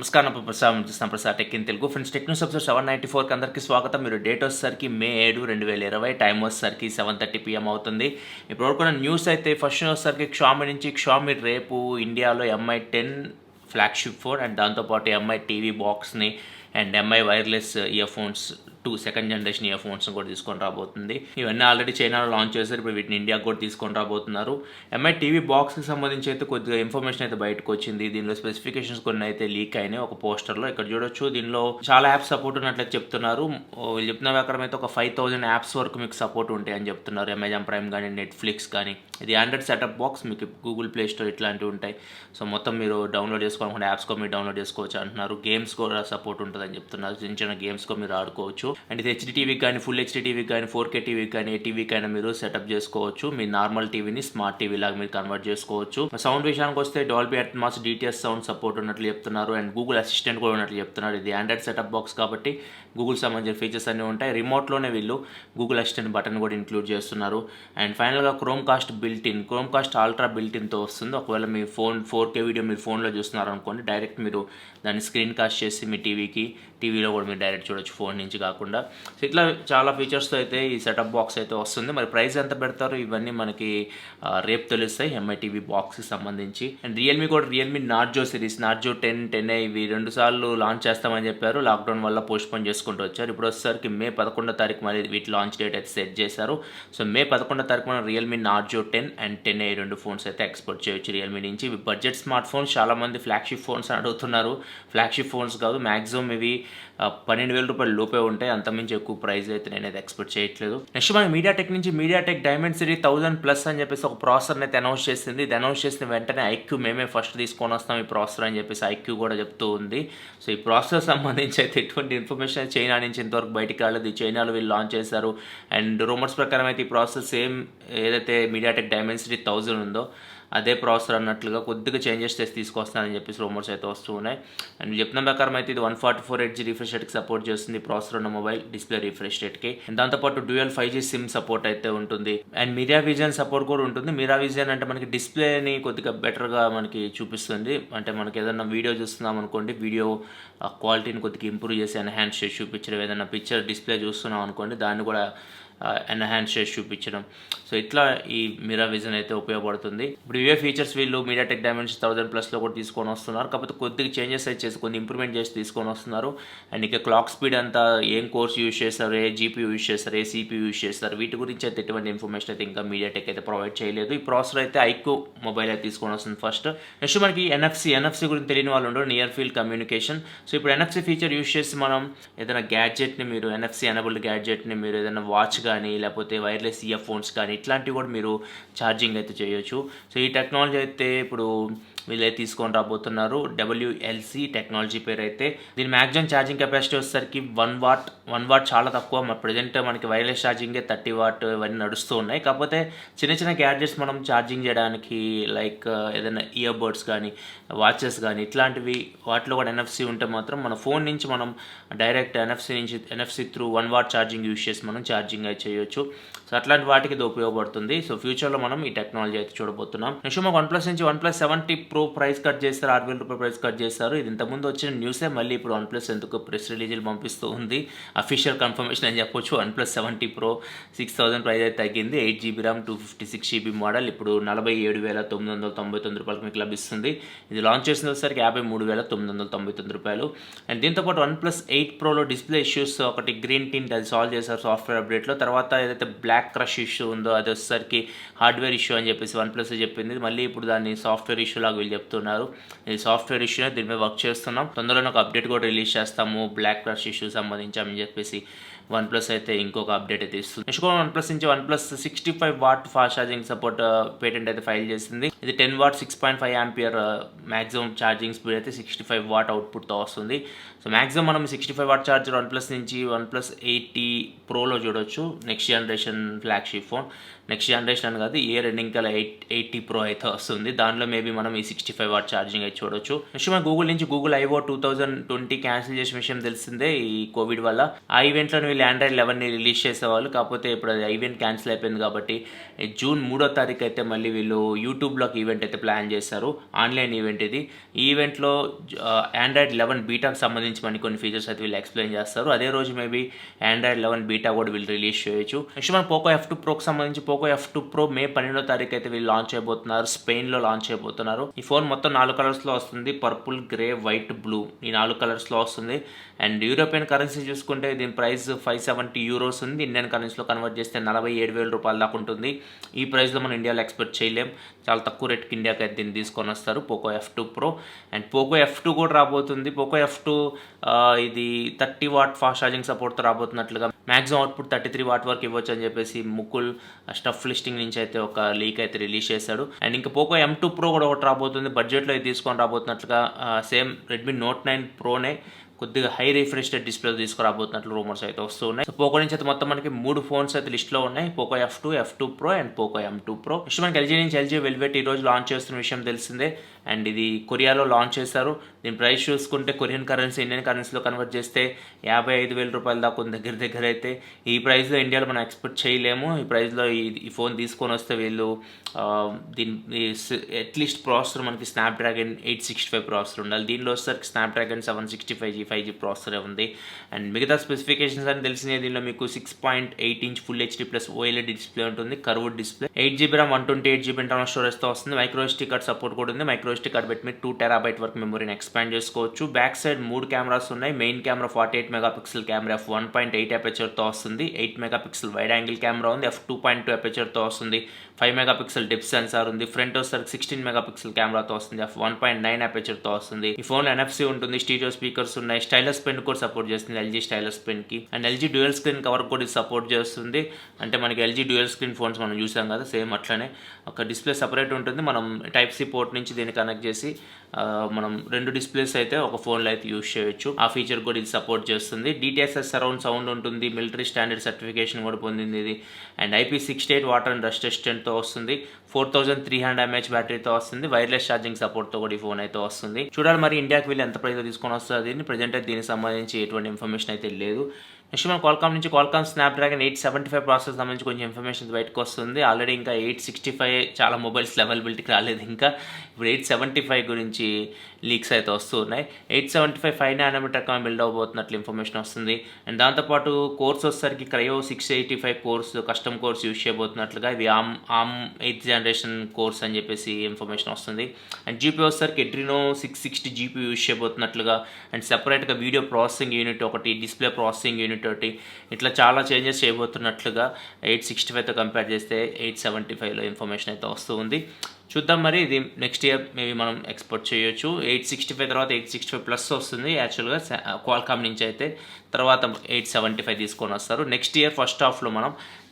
నమస్కారం ప్రసాద్ చూస్తున్నాం Prasad tech in Telugu friends. Tech news episode 794కి అందరికీ స్వాగతం. మీరు డేట్ వచ్చేసరికి May 7, 2020, టైం వచ్చేసరికి 7:30 PM అవుతుంది. ఇప్పుడు వరకు న్యూస్ అయితే ఫస్ట్ వచ్చేసరికి క్షామి రేపు ఇండియాలో MI10 ఫ్లాగ్షిప్ ఫోన్ అండ్ దాంతోపాటు MI టీవీ బాక్స్ని and MI wireless earphones 2 second generation earphones కూడా తీసుకొని రాబోతుంది. ఇవన్నీ ఆల్రెడీ చైనాలో లాంచ్ చేశారు, ఇప్పుడు వీటిని ఇండియాకి కూడా తీసుకొని రాబోతున్నారు. MI టీవీ బాక్స్కి సంబంధించి అయితే కొద్దిగా ఇన్ఫర్మేషన్ అయితే బయటకు వచ్చింది. దీనిలో స్పెసిఫికేషన్స్ కొన్ని అయితే లీక్ అయినాయి ఒక పోస్టర్లో. ఇక్కడ చూడొచ్చు, దీనిలో చాలా యాప్స్ సపోర్ట్ ఉన్నట్లు చెప్తున్నారు. వీళ్ళు చెప్తున్న ప్రకారం అయితే ఒక 5000 యాప్స్ వరకు మీకు సపోర్ట్ ఉంటాయి అని చెప్తున్నారు. అమెజాన్ ప్రైమ్ కానీ, నెట్ఫ్లిక్స్ కానీ. ఇది ఆండ్రాయిడ్ సెటప్ బాక్స్, మీకు గూగుల్ ప్లే స్టోర్ ఇట్లాంటివి ఉంటాయి. సో మొత్తం మీరు డౌన్లోడ్ చేసుకోవాలనుకుంటే యాప్స్ కూడా మీరు డౌన్లోడ్ చేసుకోవచ్చు అంటున్నారు. గేమ్స్ కూడా సపోర్ట్ ఉంటుందని చెప్తున్నారు. చిన్న చిన్న గేమ్స్ కూడా మీరు ఆడుకోవచ్చు. అండ్ ఇది హెచ్డి టీవీకి కానీ, ఫుల్ హెచ్డి టీవీకి కానీ, 4K టీవీకి కానీ, ఏ టీవీకి అయినా మీరు సెటప్ చేసుకోవచ్చు. మీ నార్మల్ టీవీని స్మార్ట్ టీవీ లాగా మీరు కన్వర్ట్ చేసుకోవచ్చు. సౌండ్ విషయానికి వస్తే Dolby Atmos, DTS sound support ఉన్నట్లు చెప్తున్నారు. అండ్ గూగుల్ అసిస్టెంట్ కూడా ఉన్నట్లు చెప్తున్నారు. ఇది ఆండ్రాయిడ్ సెటప్ బాక్స్ కాబట్టి గూగుల్ సంబంధించిన ఫీచర్స్ అన్నీ ఉంటాయి. రిమోట్లోనే వీళ్ళు గూగుల్ అసిస్టెంట్ బటన్ కూడా ఇంక్లూడ్ చేస్తున్నారు. అండ్ ఫైనల్గా క్రోమ్ కాస్ట్ అల్ట్రా బిల్టిన్తో వస్తుంది. ఒకవేళ మీ ఫోన్ 4K వీడియో మీరు ఫోన్లో చూస్తున్నారు అనుకోండి, డైరెక్ట్ మీరు దాన్ని స్క్రీన్ కాస్ట్ చేసి మీ టీవీలో కూడా మీరు డైరెక్ట్ చూడొచ్చు, ఫోన్ నుంచి కాకుండా. సో ఇట్లా చాలా ఫీచర్స్తో అయితే ఈ సెటప్ బాక్స్ అయితే వస్తుంది. మరి ప్రైస్ ఎంత పెడతారు ఇవన్నీ మనకి రేపు తెలుస్తాయి MI టీవీ బాక్స్కి సంబంధించి. And Realme Narzo series, Narzo 10, 10A ఇవి 2 సార్లు లాంచ్ చేస్తామని చెప్పారు. లాక్డౌన్ వల్ల పోస్ట్పోన్ చేసుకుంటూ వచ్చారు. ఇప్పుడు వచ్చేసరికి May 11వ తారీఖు మరి వీటి లాంచ్ డేట్ అయితే సెట్ చేశారు. సో May 11వ తారీఖు మనం Realme Narzo 10 and 10A 2 phones అయితే ఎక్స్పోర్ట్ చేయొచ్చు రియల్మీ నుంచి. ఇవి బడ్జెట్ స్మార్ట్ ఫోన్స్. చాలామంది ఫ్లాగ్షిప్ ఫోన్స్ అని అడుగుతున్నారు. ఫ్లాగ్షిప్ ఫోన్స్ కాదు, మ్యాక్సిమం ఇవి 12,000 రూపాయలు లోపే ఉంటాయి. అంతమించి ఎక్కువ ప్రైస్ అయితే నేనైతే ఎక్స్పెక్ట్ చేయట్లేదు. నెక్స్ట్ మన మీడియాటెక్ నుంచి మీడియాటెక్ డైమెన్సిటీ 1000+ అని చెప్పేసి ఒక ప్రాసెసర్ని అయితే అనౌన్స్ చేసింది. ఇది అనౌన్స్ చేసిన వెంటనే ఐక్యూ మేమే ఫస్ట్ తీసుకొని వస్తాం ఈ ప్రాసెసర్ అని చెప్పేసి ఐక్యూ కూడా చెప్తూ ఉంది. సో ఈ ప్రాసెసర్ సంబంధించి అయితే ఎటువంటి ఇన్ఫర్మేషన్ చైనా నుంచి ఇంతవరకు బయటికి రాలేదు. చైనాలో వీళ్ళు లాంచ్ చేశారు. అండ్ రూమర్స్ ప్రకారం అయితే ఈ ప్రాసెసర్ సేమ్ ఏదైతే మీడియాటెక్ డైమెన్సిటీ 1000 ఉందో అదే ప్రాసెసర్ అన్నట్లుగా కొద్దిగా చేంజెస్ చేసి తీసుకొస్తానని చెప్పేసి రూమర్స్ అయితే వస్తూ ఉన్నాయి. అండ్ చెప్పిన ప్రకారం అయితే ఇది 144Hz రిఫ్రెష్ రేట్కి సపోర్ట్ చేస్తుంది. ప్రాసెసర్ ఉన్న మొబైల్ డిస్ప్లే రిఫ్రెష్ రేట్కి. దాంతోపాటు డ్యూయల్ 5G సిమ్ సపోర్ట్ అయితే ఉంటుంది. అండ్ మిరా విజన్ సపోర్ట్ కూడా ఉంటుంది. మిరా విజన్ అంటే మనకి డిస్ప్లేని కొద్దిగా బెటర్గా మనకి చూపిస్తుంది. అంటే మనకి ఏదైనా వీడియో చూస్తున్నాం అనుకోండి, వీడియో క్వాలిటీని కొద్దిగా ఇంప్రూవ్ చేసి ఎన్హాన్స్ చేసి చూపించడం. ఏదైనా పిక్చర్ డిస్ప్లే చూస్తున్నాం అనుకోండి, దాన్ని కూడా ఎన్హాన్స్ చేసి చూపించడం. సో ఇట్లా ఈ మిరా విజన్ అయితే ఉపయోగపడుతుంది. ఇప్పుడు ఇవే ఫీచర్స్ వీళ్ళు మీడియాటెక్ డైమెన్సిటీ 1000+లో కూడా తీసుకొని వస్తున్నారు. కాకపోతే కొద్దిగా చేంజెస్ అయితే చేసి కొన్ని ఇంప్రూవ్మెంట్ చేసి తీసుకొని వస్తున్నారు. అండ్ ఇక క్లాక్ స్పీడ్ అంతా ఏం కోర్స్ యూజ్ చేస్తారు, ఏ GPU యూజ్ చేస్తారు, ఏ CPU యూజ్ చేస్తారు, వీటి గురించి అయితే ఎటువంటి ఇన్ఫర్మేషన్ అయితే ఇంకా మీడియాటెక్ అయితే ప్రొవైడ్ చేయలేదు. ఈ ప్రాసెసర్ అయితే ఐక్యూ మొబైల్ అయితే తీసుకొని వస్తుంది ఫస్ట్. నెక్స్ట్ మనకి NFC గురించి తెలియని వాళ్ళు ఉండరు, నియర్ ఫీల్డ్ కమ్యూనికేషన్. సో ఇప్పుడు NFC ఫీచర్ యూజ్ చేసి మనం ఏదైనా గ్యాడ్జెట్ని, మీరు NFC ఎనబుల్డ్ గ్యాడ్జెట్ని మీరు ఏదైనా వాచ్ కానీ లేకపోతే వైర్లెస్ ఇయర్ ఫోన్స్ కానీ ఇట్లాంటివి కూడా మీరు ఛార్జింగ్ అయితే చేయొచ్చు. సో ఈ టెక్నాలజీ అయితే ఇప్పుడు వీళ్ళైతే తీసుకొని రాబోతున్నారు. WLC టెక్నాలజీ పేరు అయితే. దీని మ్యాక్సిమం ఛార్జింగ్ కెపాసిటీ వచ్చేసరికి 1 వాట్ చాలా తక్కువ. ప్రజెంట్ మనకి వైర్లెస్ ఛార్జింగే 30 వాట్ ఇవన్నీ నడుస్తూ ఉన్నాయి. కాకపోతే చిన్న చిన్న గ్యాడ్జెట్స్ మనం ఛార్జింగ్ చేయడానికి లైక్ ఏదైనా ఇయర్ బడ్స్ కానీ, వాచెస్ కానీ ఇట్లాంటివి వాటిలో కూడా NFC ఉంటే మాత్రం మన ఫోన్ నుంచి మనం direct NFC through 1 what charging use చేసి మనం ఛార్జింగ్ అయితే చేయొచ్చు. సో అట్లాంటి వాటికి ఇది ఉపయోగపడుతుంది. సో ఫ్యూచర్లో మనం ఈ టెక్నాలజీ అయితే చూడబోతున్నాం. నెక్స్ట్ మాకు OnePlus నుంచి OnePlus 70 Pro ప్రైస్ కట్ చేస్తారు. 6,000 రూపాయలు ప్రైస్ కట్ చేస్తారు. ఇది ఇంతకుముందు వచ్చిన న్యూసే, మళ్ళీ ఇప్పుడు OnePlus ఎందుకు ప్రెస్ రిలీజులు పంపిస్తూ ఉంది. అఫీషియల్ కన్ఫర్మేషన్ అని చెప్పొచ్చు. OnePlus 70 Pro 6,000 ప్రైస్ అయితే తగ్గింది. 8GB RAM 256GB మోడల్ ఇప్పుడు 47,999 రూపాయలకు మీకు లభిస్తుంది. ఇది లాంచ్ చేసిన వచ్చేసరికి 53,999 రూపాయలు. అండ్ దీంతోపాటు OnePlus 8 Proలో డిస్ప్లే ఇష్యూస్ ఒకటి గ్రీన్ టింట్ అది సాల్వ్ చేశారు సాఫ్ట్వేర్ అప్డేట్లో. తర్వాత ఏదైతే బ్లాక్ క్రష్ ఇష్యూ ఉందో అది వచ్చేసరికి హార్డ్వేర్ ఇష్యూ అని చెప్పేసి OnePlus చెప్పింది. మళ్ళీ ఇప్పుడు దాన్ని సాఫ్ట్వేర్ ఇష్యూ లాగా వీళ్ళు చెప్తున్నారు. ఇది సాఫ్ట్వేర్ ఇష్యూ, దీని మీద వర్క్ చేస్తున్నాం. తొందరలోనే ఒక అప్డేట్ కూడా రిలీజ్ చేస్తాము బ్లాక్ క్రష్ ఇష్యూ సంబంధించి చెప్పేసి OnePlus అయితే ఇంకొక అప్డేట్ అయితే ఇస్తుంది. నెక్స్ట్ OnePlus నుంచి OnePlus 65 watt fast charging support patent అయితే ఫైల్ చేసింది. ఇది 10 what 6.5 ampere maximum charging speed అయితే 65 వాట్ అవుట్పుట్తో వస్తుంది. సో మ్యాక్సిమం మనం 65 వాట్ ఛార్జర్ OnePlus నుంచి OnePlus 80 Proలో చూడొచ్చు. Next generation flagship phone, next generation అని కాదు, ఇయర్ ఎండింగ్ కల్లా 80 Pro అయితే వస్తుంది. దానిలో మేబీ మనం ఈ 65 వాట్ ఛార్జింగ్ అయితే చూడొచ్చు. నెక్స్ట్ మన గూగుల్ నుంచి గూగుల్ I/O 2020 క్యాన్సిల్ చేసిన విషయం తెలిసిందే ఈ కోవిడ్ వల్ల. ఆ ఈవెంట్లో వీళ్ళు ఆండ్రాయిడ్ 11ని రిలీజ్ చేసేవాళ్ళు, కాకపోతే ఇప్పుడు అది ఈవెంట్ క్యాన్సిల్ అయిపోయింది కాబట్టి జూన్ 3వ తారీఖు అయితే మళ్ళీ వీళ్ళు యూట్యూబ్లోకి ఈవెంట్ అయితే ప్లాన్ చేశారు. ఆన్లైన్ ఈవెంట్ ఇది. ఈ ఈవెంట్లో ఆండ్రాయిడ్ 11 బీటాకు సంబంధించి మనకి కొన్ని ఫీచర్స్ అయితే వీళ్ళు ఎక్స్ప్లెయిన్ చేస్తారు. అదే రోజు మేబీ ఆండ్రాయిడ్ 11 బీటా కూడా వీళ్ళు రిలీజ్ చేయొచ్చు. నెక్స్ట్ మన పోకో F2 ప్రోకి సంబంధించి పోకో F2 ప్రో మే 12వ తారీఖు అయితే వీళ్ళు లాంచ్ అయిపోతున్నారు. స్పెయిన్లో లాంచ్ అయిపోతున్నారు. ఈ ఫోన్ మొత్తం 4 కలర్స్లో వస్తుంది. పర్పుల్, గ్రే, వైట్, బ్లూ ఈ 4 కలర్స్లో వస్తుంది. అండ్ యూరోపియన్ కరెన్సీ చూసుకుంటే దీని ప్రైస్ €570 ఉంది. ఇండియన్ కరెన్సీలో కన్వర్ట్ చేస్తే 47,000 రూపాయల దాకా ఉంటుంది. ఈ ప్రైస్లో మనం ఇండియాలో ఎక్స్పెక్ట్ చేయలేం. చాలా తక్కువ రేట్కి ఇండియాకి అయితే దీన్ని తీసుకొని వస్తారు Poco F2 pro. And Poco F2 కూడా రాబోతుంది. పోకో F2 ఇది 30 వాట్ ఫాస్ట్ ఛార్జింగ్ సపోర్ట్తో రాబోతున్నట్లుగా, మ్యాక్సిమం అవుట్పుట్ 33 వాట్ వరకు ఇవ్వచ్చు అని చెప్పేసి ముకుల్ స్టఫ్ లిస్టింగ్ నుంచి అయితే ఒక లీక్ అయితే రిలీజ్ చేశాడు. అండ్ ఇంకా పోకో M2 ప్రో కూడా ఒకటి రాబోతుంది. బడ్జెట్లో ఇది తీసుకొని రాబోతున్నట్లుగా సేమ్ రెడ్మీ నోట్ 9 ప్రోనే కొద్దిగా హై రిఫ్రెష్ డిస్ప్లే తీసుకురాబోతున్నట్లు రూమర్స్ అయితే వస్తూ ఉన్నాయి. సో పోకో నుంచి అయితే మొత్తం మనకి 3 ఫోన్స్ అయితే లిస్ట్లో ఉన్నాయి. Poco F2 pro and Poco M2 pro. Next మనకి ఎల్జీ నుంచి ఎల్జీ వెల్వెట్ ఈ రోజు లాంచ్ చేస్తున్న విషయం తెలిసిందే. అండ్ ఇది కొరియాలో లాంచ్ చేశారు. దీని ప్రైస్ చూసుకుంటే కొరియన్ కరెన్సీ ఇండియన్ కరెన్సీలో కన్వర్ట్ చేస్తే 55,000 రూపాయల దాకా ఉంది దగ్గర అయితే. ఈ ప్రైస్లో ఇండియాలో మనం ఎక్స్పెక్ట్ చేయలేము. ఈ ప్రైస్లో ఈ ఫోన్ తీసుకొని వస్తే వీళ్ళు దీని అట్లీస్ట్ ప్రాసెసర్ మనకి స్నాప్డ్రాగన్ 865 ప్రాసెసర్ ఉండాలి. దీనిలో వచ్చేసరికి స్నాప్డ్రాగన్ 765G 5G ప్రాసెసరే ఉంది. అండ్ మిగతా స్పెసిఫికేషన్స్ అని తెలిసినాయి. దీనిలో మీకు 6.8 inch full HD plus OLED display ఉంటుంది. Curved display, 8GB RAM 128GB internal స్టోరేజ్తో వస్తుంది. మైక్రో SD కార్డ్ సపోర్ట్ కూడా ఉంది. మైక్రో SD కార్డ్ పెట్టి మీరు 2 TB వరకు మెమరీని ఎక్స్పాండ్ చేసుకోవచ్చు. బ్యాక్ సైడ్ 3 కెమెరాస్ ఉన్నాయి. Main camera 48 megapixel camera f1.8 అపేచర్తో వస్తుంది. 8 మెగాపిక్సెల్ వైడ్ యాంగిల్ కెమెరా ఉంది. f2.2 అపేచర్తో వస్తుంది. 5 మెగాపిక్సెల్ డెప్త్ సెన్సార్ ఉంది. ఫ్రంట్ వచ్చేసరికి 16 మెగాపిక్సెల్ కెమెరాతో వస్తుంది. f1.9 అపేచర్తో వస్తుంది. ఈ ఫోన్ NFC ఉంటుంది. స్టీరియో స్పీకర్స్ ఉన్నాయి. స్టైలస్ పెన్ కూడా సపోర్ట్ చేస్తుంది LG స్టైలస్ పెన్ కి. And LG dual screen cover కూడా సపోర్ట్ చేస్తుంది. అంటే మనకి LG డ్యూయల్ స్క్రీన్ ఫోన్స్ మనం చూసాం కదా, సేమ్ అట్లనే ఒక డిస్ప్లే సపరేట్ ఉంటుంది. మనం టైప్ సి పోర్ట్ నుంచి దీన్ని కనెక్ట్ చేసి మనం 2 డిస్ప్లేస్ అయితే ఒక ఫోన్లో అయితే యూజ్ చేయొచ్చు. ఆ ఫీచర్ కూడా ఇది సపోర్ట్ చేస్తుంది. DTSS సరౌండ్ సౌండ్ ఉంటుంది. మిలిటరీ స్టాండర్డ్ సర్టిఫికేషన్ కూడా పొందింది ఇది. And IP68 water and dust రెసిస్టెంట్తో వస్తుంది. 4300 mAh బ్యాటరీతో వస్తుంది. వైర్లెస్ ఛార్జింగ్ సపోర్ట్తో కూడా ఈ ఫోన్ అయితే వస్తుంది. చూడాలి మరి ఇండియాకి వీళ్ళు ఎంత ప్రైస్లో తీసుకొని వస్తుంది. దీన్ని ప్రజెంట్ అయితే దీనికి సంబంధించి ఎటువంటి ఇన్ఫర్మేషన్ అయితే లేదు. నెక్స్ట్ మన క్వాల్కామ్ నుంచి క్వాల్కామ్ స్నాప్డ్రాగన్ 875 ప్రాసెస్ సంబంధించి కొంచెం ఇన్ఫర్మేషన్ బయటకు వస్తుంది. ఆల్రెడీ ఇంకా 865 చాలా మొబైల్స్ అవైలబిలిటీకి రాలేదు. ఇంకా ఇప్పుడు 875 గురించి లీక్స్ అయితే వస్తూ ఉన్నాయి. 875 5 nm బిల్డ్ అవబోతున్నట్లు ఇన్ఫర్మేషన్ వస్తుంది. అండ్ దాంతోపాటు కోర్స్ వచ్చేసరికి Kryo 685 cores custom cores use చేయబోతున్నట్లుగా, ఇవి ఆమ్ 8th జనరేషన్ కోర్స్ అని చెప్పేసి ఇన్ఫర్మేషన్ వస్తుంది. అండ్ GPU వచ్చేసరికి Adreno 660 GPU యూజ్ చేయబోతున్నట్లుగా, అండ్ సెపరేట్గా వీడియో ప్రాసెసింగ్ యూనిట్ ఒకటి, డిస్ప్లే ప్రాసెసింగ్ యూనిట్ ఒకటి, ఇట్లా చాలా చేంజెస్ చేయబోతున్నట్లుగా 865తో కంపేర్ చేస్తే 875లో ఇన్ఫర్మేషన్ అయితే వస్తూ ఉంది. చూద్దాం మరి ఇది నెక్స్ట్ ఇయర్ మేబీ మనం ఎక్స్పెక్ట్ చేయొచ్చు. 865 తర్వాత 865 ప్లస్ వస్తుంది యాక్చువల్గా క్వాల్కామ్ నుంచి అయితే. తర్వాత 875 తీసుకొని వస్తారు. నెక్స్ట్ ఇయర్ ఫస్ట్ హాఫ్లో మనం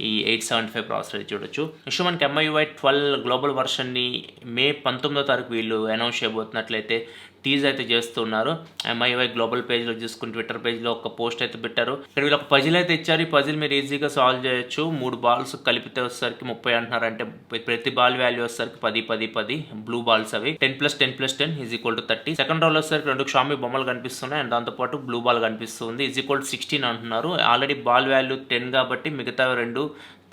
ఈ 875 ప్రాసెసర్ చూడొచ్చు. నెక్స్ట్ మనకి MIUI 12 గ్లోబల్ వర్షన్ని మే 19వ తారీఖు వీళ్ళు అనౌన్స్ చేయబోతున్నట్లయితే టీజ్ అయితే చేస్తున్నారు. MIUI గ్లోబల్ పేజ్లో చూసుకుని ట్విట్టర్ పేజ్లో ఒక పోస్ట్ అయితే పెట్టారు. ఇక్కడ వీళ్ళు ఒక పజిల్ అయితే ఇచ్చారు. ఈ పజిల్ మీరు ఈజీగా సాల్వ్ చేయొచ్చు. 3 బాల్స్ కలిపితే వచ్చేసరికి 30 అంటున్నారు. అంటే ప్రతి బాల్ వాల్యూ వచ్చేసరికి 10 బ్లూ బాల్స్ అవి 10+10+10 = 30. సెకండ్ రోల్ వచ్చేసరికి 2 Xiaomi బొమ్మలు కనిపిస్తున్నాయి. అండ్ దాంతోపాటు బ్లూ బాల్ కనిపిస్తుంది. = 16 అంటున్నారు. ఆల్రెడీ బాల్ వాల్యూ 10 కాబట్టి మిగతా 2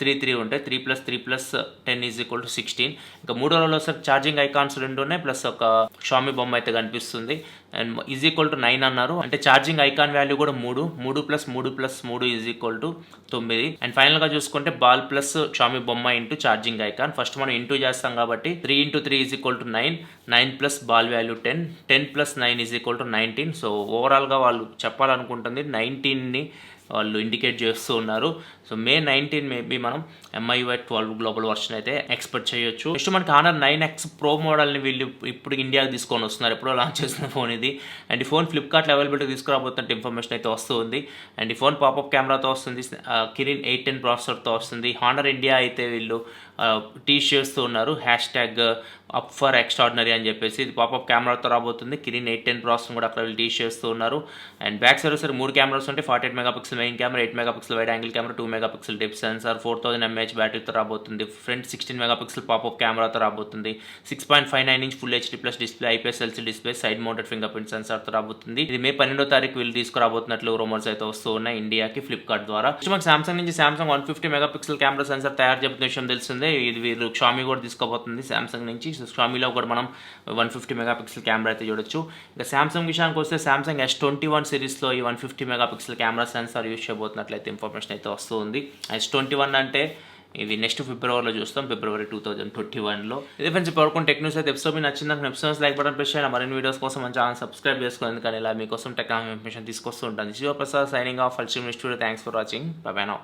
3 ఉంటాయి. 3+3+10 = 16. ఇంకా మూడో రోలో సార్ ఛార్జింగ్ ఐకాన్స్ 2 ఉన్నాయి, ప్లస్ ఒక Xiaomi బొమ్మ అయితే కనిపిస్తుంది. అండ్ = 9 అన్నారు. అంటే ఛార్జింగ్ ఐకాన్ వాల్యూ కూడా 3 +3+3 = 9. అండ్ ఫైనల్గా చూసుకుంటే బాల్ ప్లస్ Xiaomi బొమ్మ ఇంటూ ఛార్జింగ్ ఐకాన్. ఫస్ట్ మనం ఇంటూ చేస్తాం కాబట్టి 3 × 3 = 9. 9 ప్లస్ బాల్ వాల్యూ 10. 10 + 9 = 19. సో ఓవరాల్గా వాళ్ళు చెప్పాలనుకుంటుంది 19ని వాళ్ళు ఇండికేట్ చేస్తూ ఉన్నారు. సో మే 19 మేబీ మనం MIUI 12 గ్లోబల్ వర్షన్ అయితే ఎక్స్పెక్ట్ చేయొచ్చు. నెక్స్ట్ మనకి Honor 9X Pro మోడల్ని వీళ్ళు ఇప్పుడు ఇండియాకి తీసుకొని వస్తున్నారు. ఎప్పుడో లాంచ్ చేసిన ఫోన్ ఇది. అండ్ ఈ ఫోన్ ఫ్లిప్కార్ట్లో అవైలబిలిటీ తీసుకురాబోతున్నట్టు ఇన్ఫర్మేషన్ అయితే వస్తూ ఉంది. అండ్ ఈ ఫోన్ పాపప్ కెమెరాతో వస్తుంది. Kirin 810 ప్రాసెసర్తో వస్తుంది. Honor ఇండియా అయితే వీళ్ళు టీచ్ చేస్తూ ఉన్నారు. హ్యాష్ అప్ ఫర్ ఎక్స్ట్రాడినరీ అని చెప్పేసి. ఇది పాపప్ కెమెరాతో రాబోతుంది. కిరిన్ 810 ప్రాసెసర్ కూడా అక్కడ వీళ్ళు టీచ్ చేస్తూ ఉన్నారు. అండ్ బ్యాక్ సైడ్ సరే 3 కెమెరాస్ ఉంటాయి. 48 megapixel main camera, 8 megapixel wide angle camera, 2 megapixel depth sensor, 4000 mAh బ్యాటరీతో రాబోతుంది. ఫ్రంట్ 16 మెగాపిక్సెల్ పాపప్ కెమెరాతో రాబోతుంది. 6.59 inch full HD plus display, IPS LCD display, side mounted fingerprint సెన్సార్తో రాబోతుంది. ఇది మే 12వ తారీఖు వీళ్ళు తీసుకురాబోతున్నట్లు రూమర్స్ అయితే వస్తూ ఉన్నాయి ఇండియాకి ఫ్లిప్కార్ట్ ద్వారా. మనకి సామ్సంగ్ నుంచి సామ్సంగ్ 150 మెగాపిక్సెల్ కెమెరా సెన్సార్ తయారు చేస్తున్న విషయం తెలిసిందే. ఇది వీళ్ళు షామీ కూడా తీసుకోబోతుంది సామ్సంగ్ నుంచి. షామీలో కూడా మనం 150 మెగాపిక్సెల్ కెమెరా అయితే చూడొచ్చు. ఇక సామ్సంగ్ విషయానికి వస్తే సామ్సంగ్ S21 సిరీస్లో ఈ 150 మెగాపిక్సెల్ కెమెరా సెన్సార్ యూజ్ చేయబోతున్నట్లయితే ఇన్ఫర్మేషన్ అయితే వస్తూ ఉంది. S21 అంటే ఇది నెక్స్ట్ ఫిబ్రవరిలో చూస్తాం, ఫిబ్రవరి 2021లో. ఇదే ఫ్రెండ్స్ ఇప్పుడు టెక్ న్యూస్ అయితే ఎపిసోడ్ మీకు నచ్చిందాక ఎపిసోడ్స్ లైక్ బటన్ ప్రెస్ చేయండి. మరిన్ని వీడియోస్ కోసం మన ఛానల్ సబ్స్క్రైబ్ చేసుకోండి. కానీ ఇలా మీకోసం టెక్నాలజీ ఇన్ఫర్మేషన్ తీసుకొస్తూ ఉంటాను. This your Prasad signing off. Ultimate studio. Thanks for watching. By by now.